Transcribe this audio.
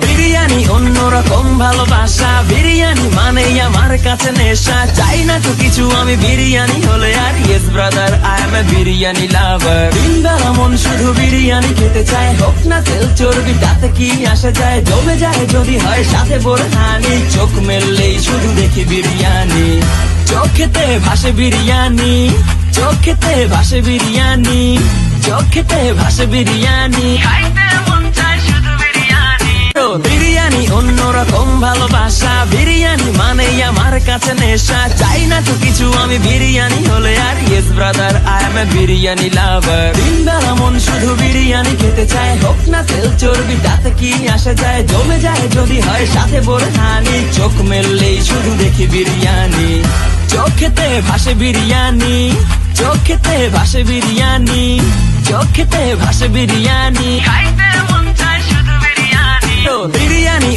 বিরিয়ানি অন্যরকম ভালোবাসা, বিরিয়ানি মানেই আমার কাছে নেশা। চাই না তো কিছু আমি বিরিয়ানি হলে আর, yes brother I M A biryani লাভার। দিনবেলা মন শুধু বিরিয়ানি খেতে চায়, হোক না তেল চর্বি তাতে কি আসে যায়। জমে যায় যদি হয় সাথে বোরহানি, চোখ মেললেই শুধু দেখি বিরিয়ানি। চোখেতে ভাসে বিরিয়ানি, চোখেতে ভাসে বিরিয়ানি, চোখেতে ভাসে বিরিয়ানি, খাইতে মন চায় শুধু বিরিয়ানি। বিরিয়ানি অন্যরকম ভালোবাসা, বিরিয়ানি মানেই আমার কাছে নেশা। চাই না তো কিছু আমি বিরিয়ানি হলে আর, yes brother I M A biryani লাভার। দিনবেলা মন শুধু বিরিয়ানি খেতে চায়, হোক না তেল চর্বি তাতে কি আসে যায়। জমে যায় যদি হয় সাথে বোরহানি, চোখ মেললেই শুধু দেখি বিরিয়ানি। চোখেতে ভাসে বিরিয়ানি, চোখেতে ভাসে বিরিয়ানি, চোখেতে ভাসে বিরিয়ানি, খাইতে মন চায় শুধু বিরিয়ানি। বিরিয়ানি